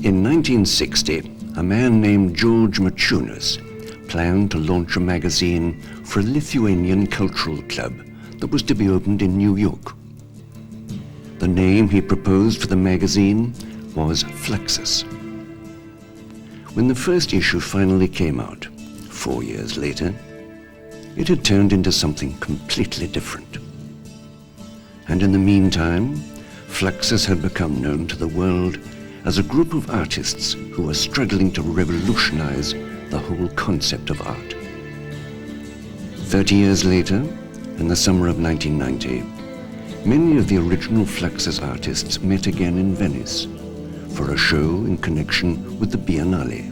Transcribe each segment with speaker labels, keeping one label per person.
Speaker 1: In 1960, a man named George Maciunas planned to launch a magazine for a Lithuanian cultural club that was to be opened in New York. The name he proposed for the magazine was Fluxus. When the first issue finally came out, 4 years later, it had turned into something completely different. And in the meantime, Fluxus had become known to the world as a group of artists who were struggling to revolutionize the whole concept of art. 30 years later, in the summer of 1990, many of the original Fluxus artists met again in Venice for a show in connection with the Biennale.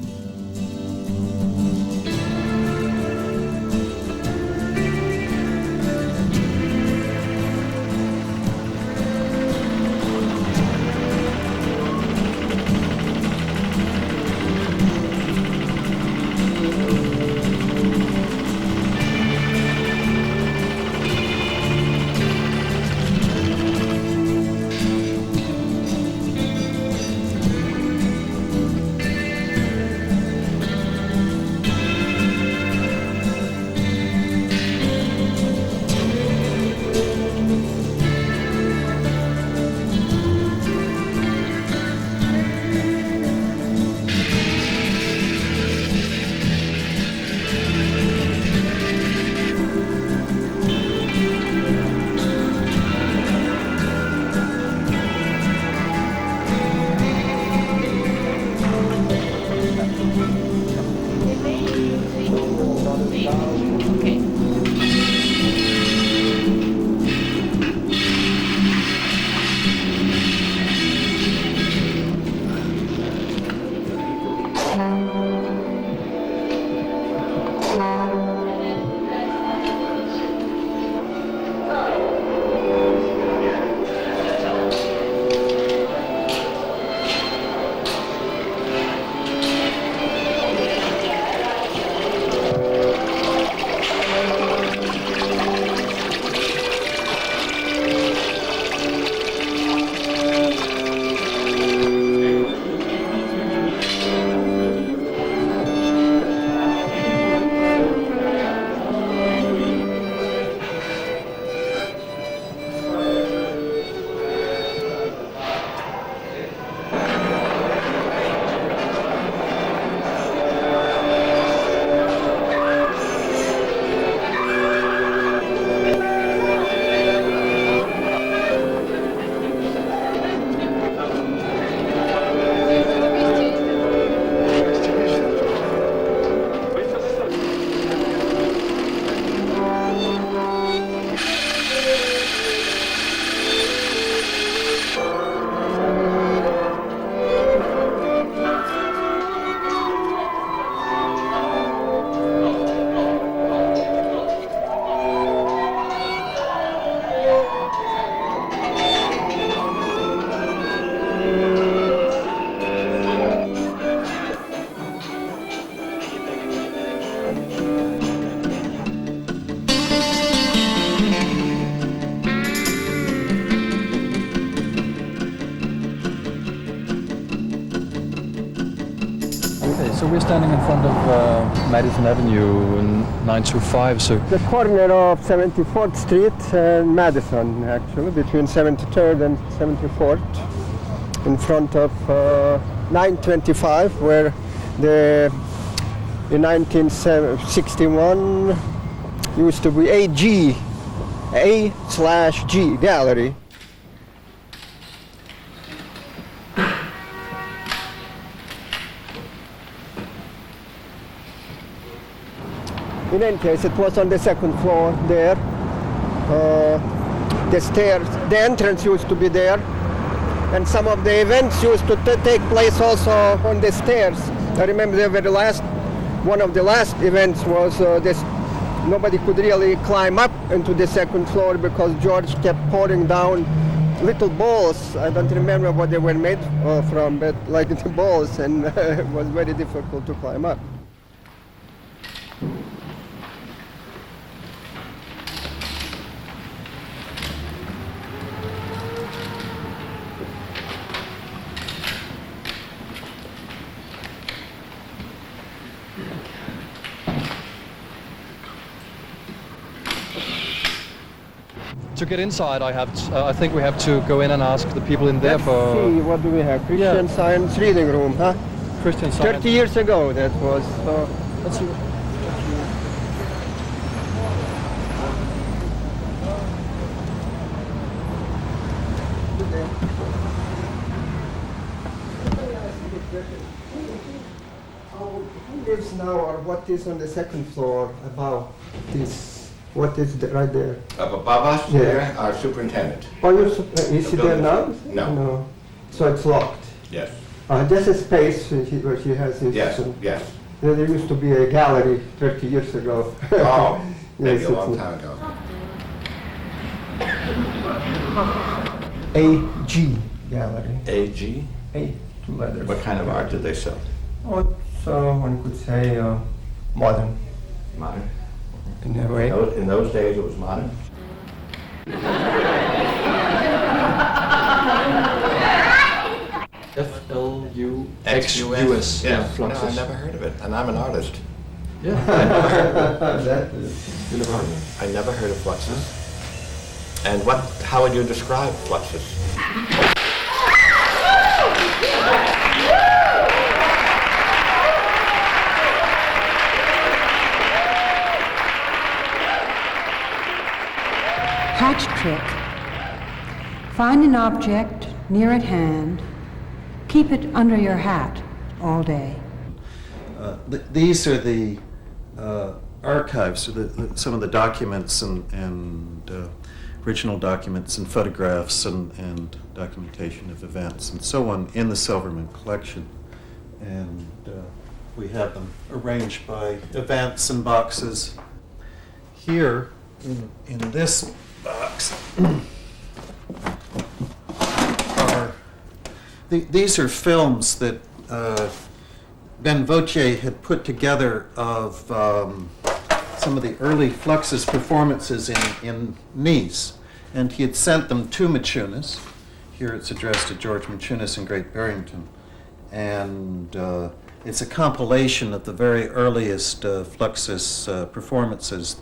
Speaker 2: So we're standing in front of Madison Avenue 925. So
Speaker 3: the corner of 74th Street and Madison, actually, between 73rd and 74th, in front of 925, where in 1961 used to be A/G gallery. In any case, it was on the second floor there. The stairs, the entrance used to be there, and some of the events used to take place also on the stairs. I remember one of the last events was this nobody could really climb up into the second floor because George kept pouring down little balls. I don't remember what they were made from, but like the balls, and it was very difficult to climb up.
Speaker 2: To get inside, I think we have to go in and ask the people in there
Speaker 3: Let's
Speaker 2: for
Speaker 3: see, what do we have? Christian Science Reading Room, huh?
Speaker 2: Christian Science.
Speaker 3: 30 years ago that was.
Speaker 2: Let's see.
Speaker 3: Who lives now, or what is on the second floor above this? What is right there?
Speaker 4: Up above us,
Speaker 3: Yeah.
Speaker 4: there, our superintendent.
Speaker 3: Oh, is he there now?
Speaker 4: No.
Speaker 3: So it's locked.
Speaker 4: Yes,
Speaker 3: There's a space where he has his.
Speaker 4: yes, yes.
Speaker 3: There used to be a gallery 30 years ago.
Speaker 4: Oh, maybe
Speaker 3: Yes,
Speaker 4: a long
Speaker 3: it's-
Speaker 4: time ago.
Speaker 3: AG Gallery.
Speaker 4: AG?
Speaker 3: A, two letters.
Speaker 4: What kind of art did they sell?
Speaker 3: Oh, so one could say modern
Speaker 4: Modern?
Speaker 3: in a way.
Speaker 4: In those days, it was modern?
Speaker 2: Fluxus.
Speaker 4: Yeah, no,
Speaker 2: Fluxus.
Speaker 4: I never heard of it, and I'm an artist.
Speaker 2: Yeah.
Speaker 3: That is.
Speaker 4: You never heard of it? I never heard of Fluxus. And how would you describe Fluxus?
Speaker 5: Hatch trick. Find an object near at hand. Keep it under your hat all day.
Speaker 6: These are the archives, or some of the documents and original documents and photographs and documentation of events and so on in the Silverman collection. And we have them arranged by events and boxes. Here, in this box, these are films that Ben Vautier had put together of some of the early Fluxus performances in Nice, and he had sent them to Maciunas. Here it's addressed to George Maciunas in Great Barrington, and it's a compilation of the very earliest Fluxus performances.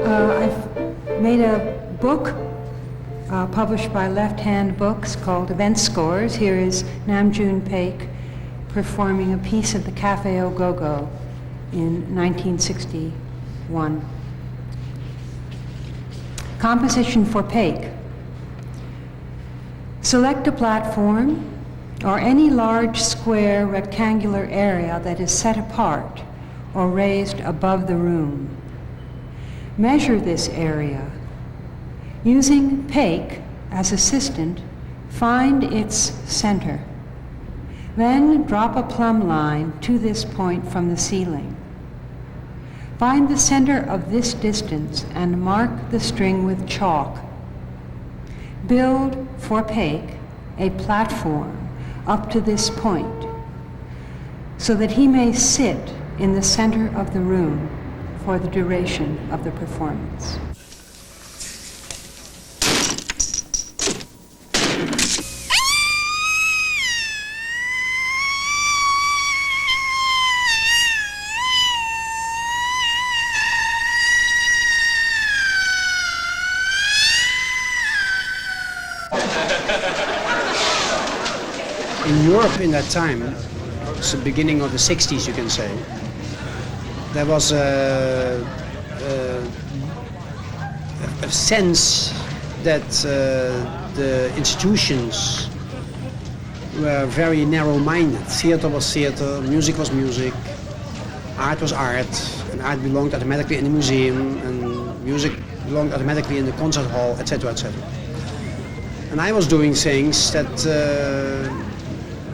Speaker 5: I've made a book published by Left Hand Books called Event Scores. Here is Namjoon Paik performing a piece at the Cafe Au Go-Go in 1961. Composition for Paik. Select a platform or any large square rectangular area that is set apart or raised above the room. Measure this area. Using Paik as assistant, find its center. Then drop a plumb line to this point from the ceiling. Find the center of this distance and mark the string with chalk. Build for Paik a platform up to this point so that he may sit in the center of the room for the duration of the performance.
Speaker 7: In Europe in that time, it's the beginning of the 60s you can say, there was a sense that the institutions were very narrow-minded. Theater was theater, music was music, art was art, and art belonged automatically in the museum, and music belonged automatically in the concert hall, etc., etc. And I was doing things that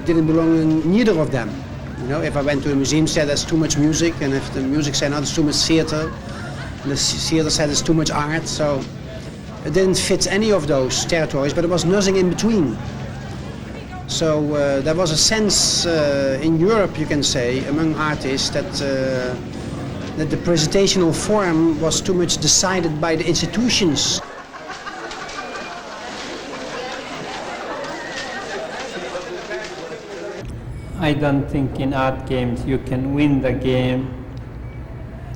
Speaker 7: didn't belong in neither of them. You know, if I went to a museum, said there's too much music, and if the music said no, there's too much theater, and the theater said there's too much art, so it didn't fit any of those territories, but there was nothing in between. So there was a sense in Europe, you can say, among artists that the presentational form was too much decided by the institutions.
Speaker 8: I don't think in art games you can win the game,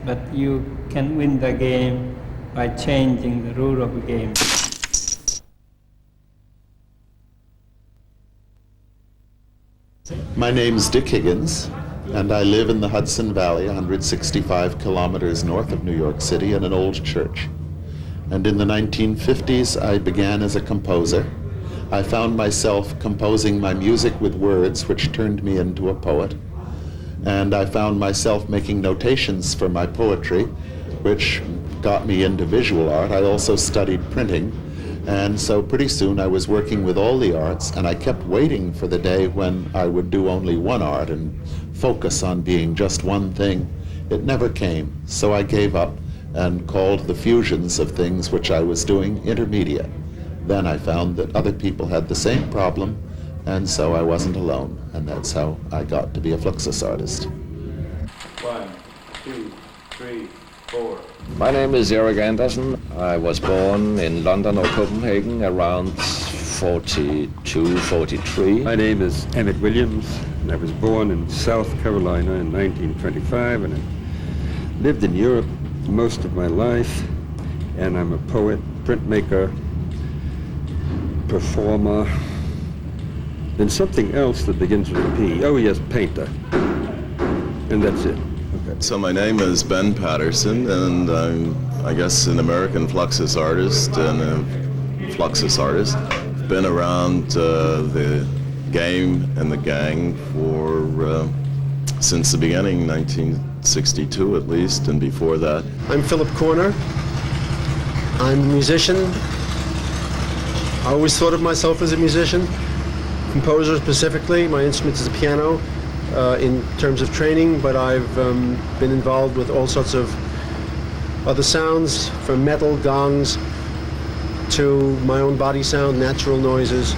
Speaker 8: but you can win the game by changing the rule of the game.
Speaker 9: My name's Dick Higgins, and I live in the Hudson Valley, 165 kilometers north of New York City, in an old church. And in the 1950s, I began as a composer. I found myself composing my music with words, which turned me into a poet. And I found myself making notations for my poetry, which got me into visual art. I also studied printing. And so pretty soon I was working with all the arts, and I kept waiting for the day when I would do only one art and focus on being just one thing. It never came, so I gave up and called the fusions of things which I was doing intermediate. Then I found that other people had the same problem, and so I wasn't alone, and that's how I got to be a Fluxus artist.
Speaker 10: 1, 2, 3, 4.
Speaker 11: My name is Erik Andersen. I was born in London or Copenhagen around 42, 43.
Speaker 10: My name is Emmett Williams, and I was born in South Carolina in 1925, and I lived in Europe most of my life, and I'm a poet, printmaker, performer, and something else that begins with a P. Oh yes, painter. And that's it. Okay.
Speaker 12: So my name is Ben Patterson, and I'm, I guess, an American Fluxus artist and a Fluxus artist. Been around the game and the gang for since the beginning, 1962 at least, and before that.
Speaker 13: I'm Philip Corner. I'm a musician. I always thought of myself as a musician, composer specifically. My instrument is the piano in terms of training, but I've been involved with all sorts of other sounds, from metal, gongs, to my own body sound, natural noises,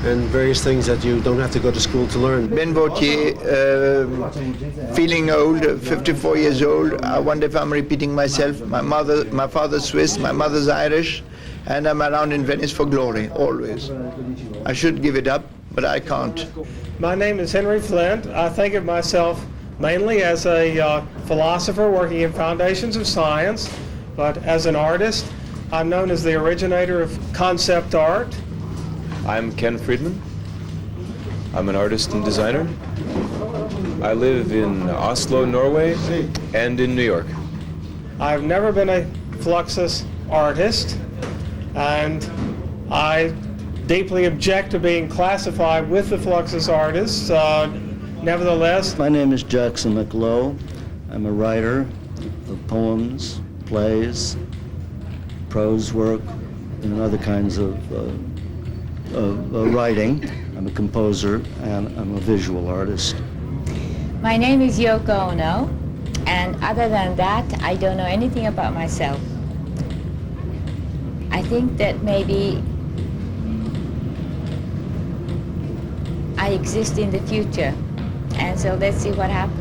Speaker 13: and various things that you don't have to go to school to learn.
Speaker 14: Ben Vautier, feeling old, 54 years old. I wonder if I'm repeating myself. My father's Swiss, my mother's Irish, and I'm around in Venice for glory, always. I should give it up, but I can't.
Speaker 15: My name is Henry Flint. I think of myself mainly as a philosopher working in foundations of science, but as an artist, I'm known as the originator of concept art.
Speaker 16: I'm Ken Friedman. I'm an artist and designer. I live in Oslo, Norway, and in New York.
Speaker 15: I've never been a Fluxus artist, and I deeply object to being classified with the Fluxus artists. Nevertheless,
Speaker 17: my name is Jackson McLowe. I'm a writer of poems, plays, prose work, and other kinds of writing. I'm a composer, and I'm a visual artist.
Speaker 18: My name is Yoko Ono, and other than that, I don't know anything about myself. I think that maybe I exist in the future, and so let's see what happens.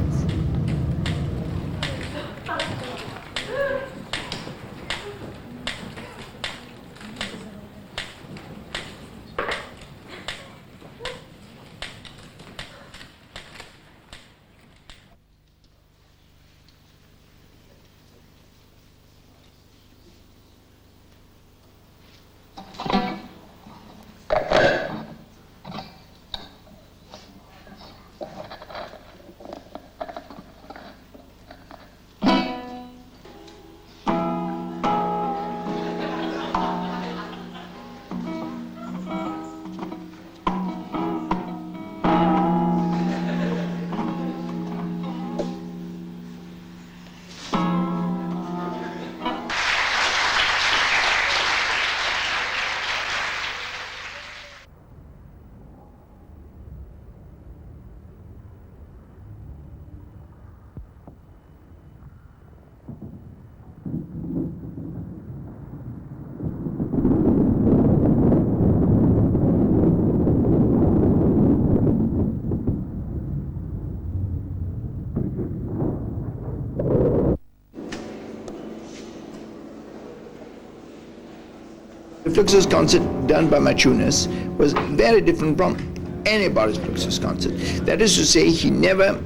Speaker 14: The Fluxus concert done by Maciunas was very different from anybody's Fluxus concert. That is to say, he never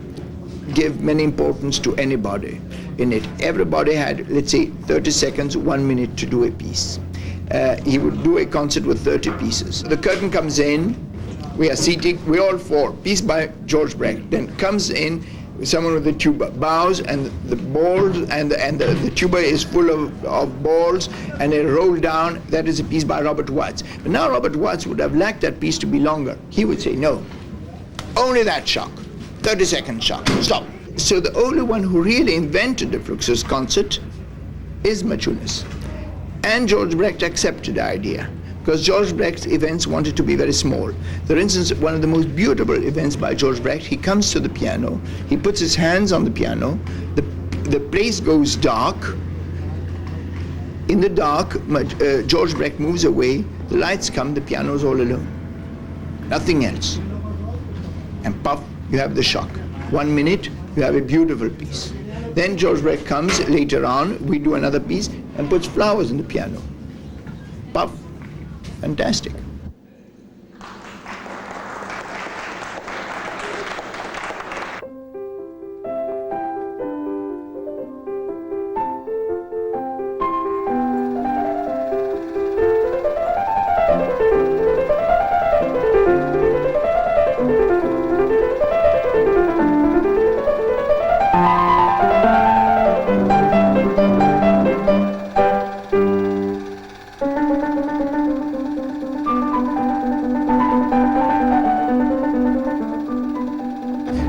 Speaker 14: gave many importance to anybody in it. Everybody had, let's say, 30 seconds, 1 minute to do a piece. He would do a concert with 30 pieces. The curtain comes in, we are seated, we all four, piece by George Brecht. Then comes in someone with the tuba, bows, and the balls, and the tuba is full of balls, and they roll down. That is a piece by Robert Watts. But now Robert Watts would have liked that piece to be longer. He would say, no, only that shock, 30-second shock, stop. So the only one who really invented the Fluxus concert is Maciunas. And George Brecht accepted the idea, because George Brecht's events wanted to be very small. For instance, one of the most beautiful events by George Brecht, he comes to the piano, he puts his hands on the piano, the place goes dark. In the dark, George Brecht moves away, the lights come, the piano's all alone. Nothing else. And puff, you have the shock. 1 minute, you have a beautiful piece. Then George Brecht comes later on, we do another piece, and puts flowers in the piano. Puff. Fantastic.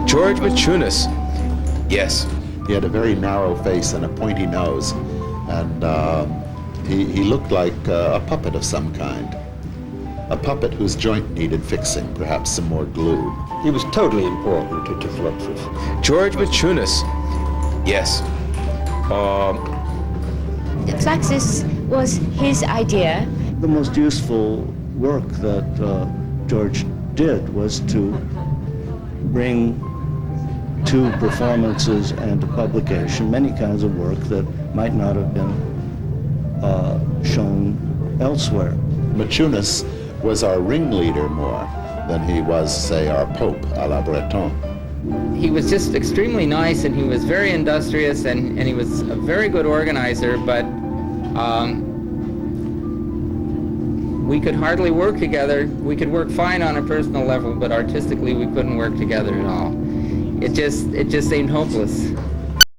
Speaker 16: George Maciunas. Yes.
Speaker 9: He had a very narrow face and a pointy nose, and he looked like a puppet of some kind. A puppet whose joint needed fixing, perhaps some more glue.
Speaker 10: He was totally important to Fluxus.
Speaker 16: George Maciunas. Yes.
Speaker 18: Fluxus was his idea.
Speaker 17: The most useful work that George did was to bring to performances and to publication many kinds of work that might not have been shown elsewhere.
Speaker 9: Maciunas was our ringleader more than he was, say, our Pope, à la Breton.
Speaker 19: He was just extremely nice, and he was very industrious, and he was a very good organizer, but we could hardly work together. We could work fine on a personal level, but artistically we couldn't work together at all. It just seemed hopeless.